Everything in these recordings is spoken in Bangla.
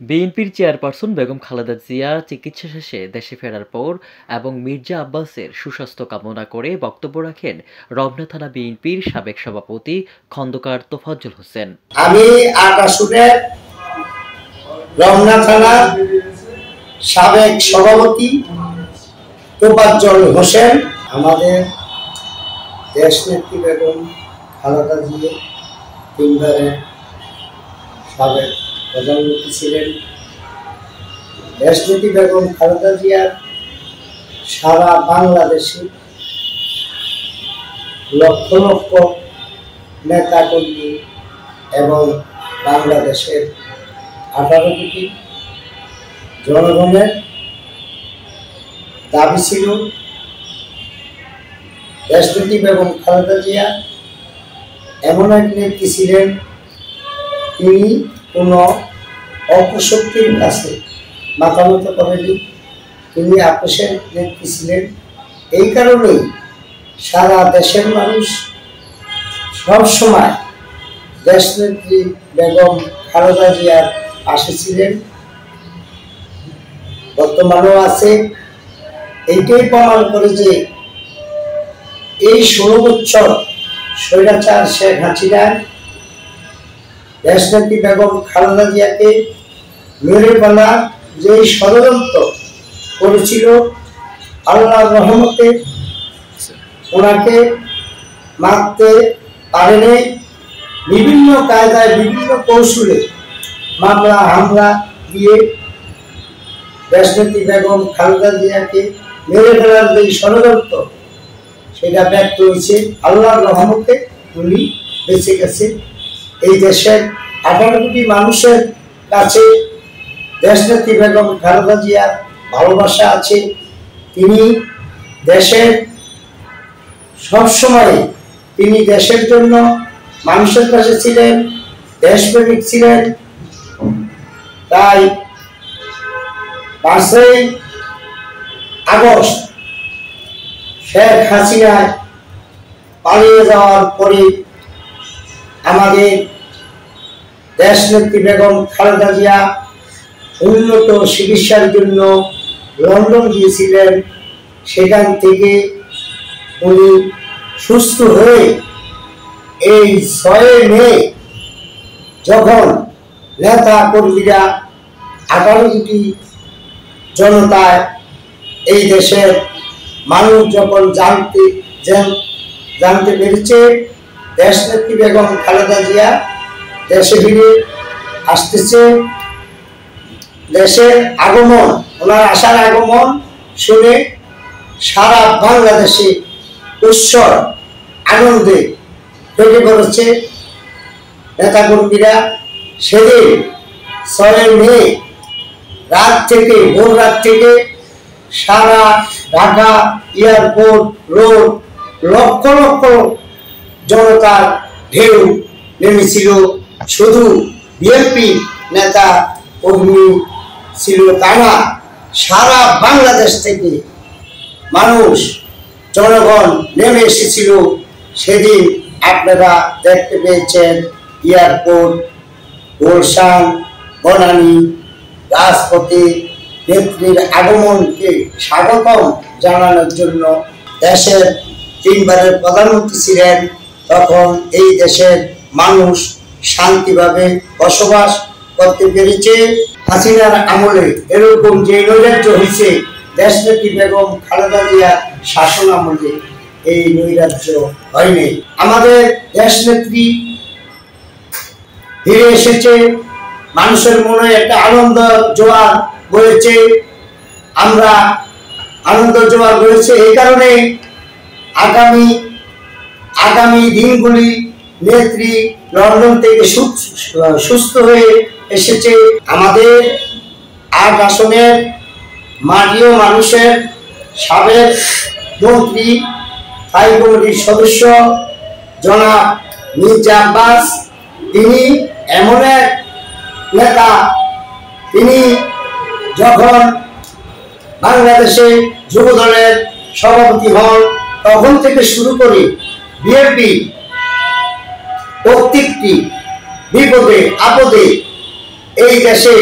বিএনপির চেয়ারপারসন বেগম খালেদা জিয়া চিকিৎসা শেষে দেশে ফেরার পর এবং মির্জা আব্বাসের সুস্বাস্থ্য কামনা করে বক্তব্য রাখেন রমনা থানা বিএনপির সাবেক সভাপতি খন্দকার তোফাজ্জল হোসেন। আমি আসনের রমনা থানার সাবেক সভাপতি তোফাজ্জল হোসেন আমাদের দেশনেত্রী বেগম খালেদা জিয়া তিনবারের সাবেক প্রধানমন্ত্রী ছিলেন। দেশনেত্রী বেগম খালেদা জিয়ার সারা বাংলাদেশে লক্ষ লক্ষ নেতাকর্মী এবং বাংলাদেশের 18 কোটি জনগণের দাবি ছিল দেশনেত্রী বেগম খালেদা জিয়া এমন এক নেত্রী ছিলেন, তিনি কোনো অপশক্তির কাছে মাথা নত করেনি। তিনি আপোষের নেত্রী ছিলেন। এই কারণেই সারা দেশের মানুষ সবসময় দেশনেত্রী বেগম খালেদা জিয়ার পাশে ছিলেন, বর্তমানেও আছে। এইটাই প্রমাণ করে যে এই 16 বছর স্বৈরাচার শেখ হাসিনা দেশনেত্রী বেগম খালেদা জিয়াকে মেরে ফেলার যে ষড়যন্ত্র করেছিল, আল্লাহর রহমতে ওনাকে মারতে পারেনি। বিভিন্ন কায়দায় বিভিন্ন কৌশলে মামলা হামলা দিয়ে দেশনেত্রী বেগম খালেদা জিয়াকে মেরে ফেলার যে ষড়যন্ত্র সেটা ব্যর্থ হয়েছে। আল্লাহর রহমতে উনি বেঁচে গেছে। এই দেশের 18 কোটি মানুষের কাছে দেশনেত্রী বেগম খালেদা জিয়ার ভালোবাসা আছে। তিনি দেশের সবসময় তিনি দেশের জন্য মানুষের পাশে ছিলেন, দেশপ্রেমিক ছিলেন। তাই 5ই আগস্ট শেখ হাসিনা পালিয়ে যাওয়ার পরে আমাদের দেশনেত্রী বেগম খালেদা জিয়া উন্নত চিকিৎসার জন্য লন্ডন গিয়েছিলেন। সেখান থেকে উনি সুস্থ হয়ে এই 6 মে যখন নেতা কর্মীরা 18 কোটি জনতায় এই দেশের মানুষ যখন জানতে পেরেছে দেশনেত্রী বেগম খালেদা জিয়া দেশে ফিরে আসতেছে, দেশের আগমন, ওনার আসার আগমন শুনে সারা বাংলাদেশে উৎসব আনন্দে ফেটে পড়েছে নেতাকর্মীরা। সেদিন 6 মে ভোর রাত থেকে সারা ঢাকা এয়ারপোর্ট রোড লক্ষ লক্ষ জনতার ঢেউ নেমেছিল। শুধু বিএনপি নেতা কর্মী ছিল তা না, সারা বাংলাদেশ থেকে মানুষ জনগণ নেমে এসেছিল। সেদিন আপনারা দেখতে পেয়েছেন এয়ারপোর্ট, গুলশান, বনানী, রাজপথে নেত্রীর আগমনকে স্বাগতম জানানোর জন্য। দেশের 3বারের প্রধানমন্ত্রী ছিলেন, তখন এই দেশের মানুষ শান্তিভাবে বসবাস করতে পেরেছে। হাসিনার আমলে এরকম যে নৈরাজ্য হয়েছে দেশনেত্রী বেগম খালেদা জিয়ার শাসন আমলে এই নৈরাজ্য হয়নি। আমাদের দেশনেত্রী ফিরে এসেছে, মানুষের মনে একটা আনন্দ জোয়ার বয়েছে। আমরা আনন্দ জোয়ার বয়েছে এই কারণে আগামী দিনগুলি নেত্রী লন্ডন থেকে সুস্থ হয়ে এসেছে। আমাদের 8 আসনের মাটিও মানুষের সাবেক মন্ত্রী, স্থায়ী কমিটির সদস্য জনাব মির্জা আব্বাস, তিনি এমন এক নেতা, তিনি যখন বাংলাদেশে যুবদলের সভাপতি হন তখন থেকে শুরু করে বিএনপি প্রত্যেকটি বিপদে আপদে এই দেশে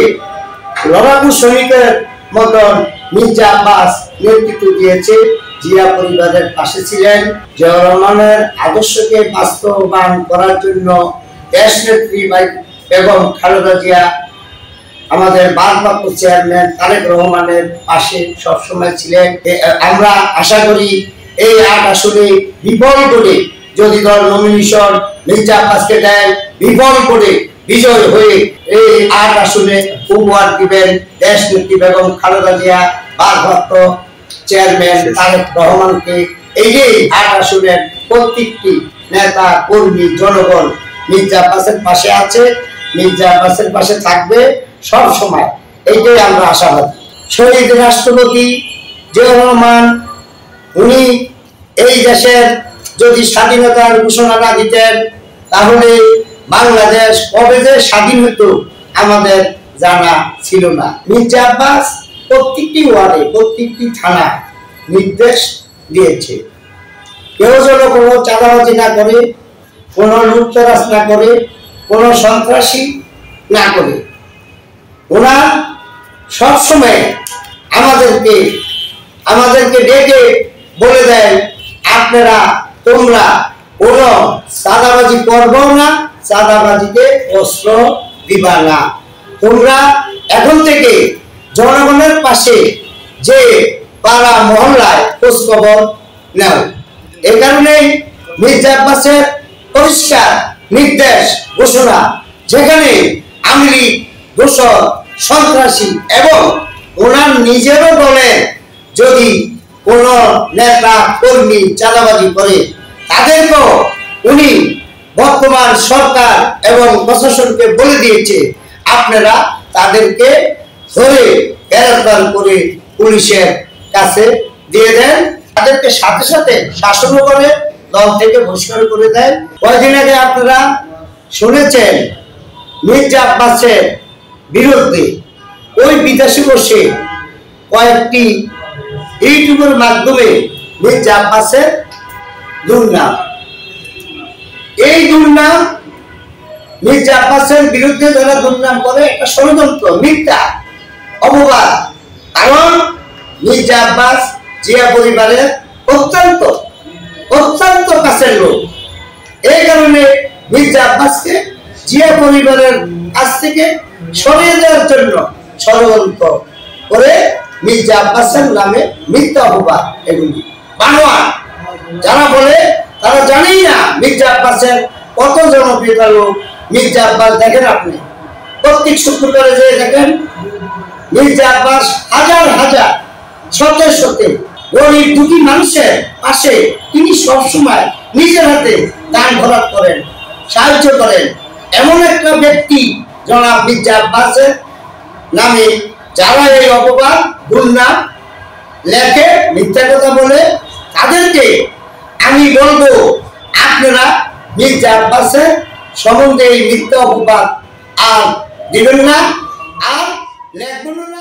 লড়াকু শ্রমিকের মতন মির্জা আব্বাস নেতৃত্ব দিয়েছে, জিয়া পরিবারের পাশে ছিলেন। জিয়াউর রহমানের আদর্শকে বাস্তবায়ন করার জন্য দেশনেত্রী বেগম খালেদা জিয়া আমাদের ভারপ্রাপ্ত চেয়ারম্যান তারেক রহমানের পাশে সবসময় ছিলেন। আমরা আশা করি এই ৮ আসনে বিপুল করে যদি দল নমিনেশন মির্জা আব্বাসকে দেয়, বিপুল করে বিজয় হয়ে এই ৮ আসনে উপহার দিবেন দেশনেত্রী বেগম খালেদা জিয়া, ভারপ্রাপ্ত চেয়ারম্যান তারেক রহমানকে। এই যে ৮ আসনের প্রত্যেকটি নেতা কর্মী জনগণ মির্জা আব্বাসের পাশে আছে, মির্জা আব্বাসের পাশে থাকবে সব সময়, এইটাই আমরা আশাবাদী। শহীদ রাষ্ট্রপতি জিয়াউর রহমান উনি এই দেশের যদি স্বাধীনতার ঘোষণা না দিতেন তাহলে বাংলাদেশ কবে যে স্বাধীন হতো আমাদের জানা ছিল না। মির্জা আব্বাস প্রত্যেকটি ওয়ার্ডে প্রত্যেকটি থানা নির্দেশ দিয়েছে কেউ যেন কোনো চাঁদাবাজি না করে, কোনো লুটতরাজ না করে, কোনো সন্ত্রাসী না করে। ওনার সবসময় আমাদেরকে ডেকে বলে দেয়, আপনারা তোমরা কোনো চাঁদাবাজি করবো না, চাঁদাবাজিকে অস্ত্র দিবা না, তোমরা এখন থেকে জনগণের পাশে যে পাড়া মহল্লায় খোঁজ খবর নাও। এ কারণেই মির্জা আব্বাসের পরিষ্কার নির্দেশ ঘোষণা, যেখানে আওয়ামী লীগ, দোসর, সন্ত্রাসী এবং ওনার নিজেরও দলের যদি কোন নেতা কর্মী চাঁদাবাজি করে তাদেরকেও উনি বর্তমান সরকার এবং প্রশাসনকে বলে দিয়েছে, আপনারা তাদেরকে ধরে গ্রেফতার করে পুলিশের কাছে দিয়ে দেন, তাদেরকে সাথে সাথে শাসনও করে, দল থেকে বহিষ্কার করে দেন। কয়েকদিন আগে আপনারা শুনেছেন মির্জা আব্বাসের বিরুদ্ধে ওই বিদেশে বসে কয়েকটি ইউটিউবের মাধ্যমে মির্জা আব্বাসের দুর্নাম, এই দুর্নাম মির্জা আব্বাসের বিরুদ্ধে যারা দুর্নাম করে একটা ষড়যন্ত্র, মিথ্যা অপবাদ। কারণ মির্জা আব্বাস জিয়া পরিবারের অত্যন্ত কাছের লোক। এই কারণে মির্জা আব্বাসকে জিয়া পরিবারের কাছ থেকে সরিয়ে দেওয়ার জন্য ষড়যন্ত্র করে মির্জা আব্বাসের নামে মিথ্যা অপবাদ, এগুলি বানোয়াট। যারা বলে তারা জানেই না মির্জা আব্বাসের কত জনপ্রিয়তা লোক। মির্জা আব্বাস দেখেন, আপনি প্রত্যেক শুক্রবারে যে দেখেন মির্জা আব্বাস হাজার হাজার শতে গরিব দুঃখী মানুষের পাশে তিনি সবসময় নিজের হাতে দান খরচ করেন, সাহায্য করেন। এমন একটা ব্যক্তি জনাব মির্জা আব্বাসের নামে যারা এই অপবাদ দুর্নাম লেখে, মিথ্যা কথা বলে, তাদেরকে আমি বলবো আপনারা মির্জা আব্বাসের সম্বন্ধে এই মিথ্যা অপবাদ আর দিবেন না, আর লেখবেন না।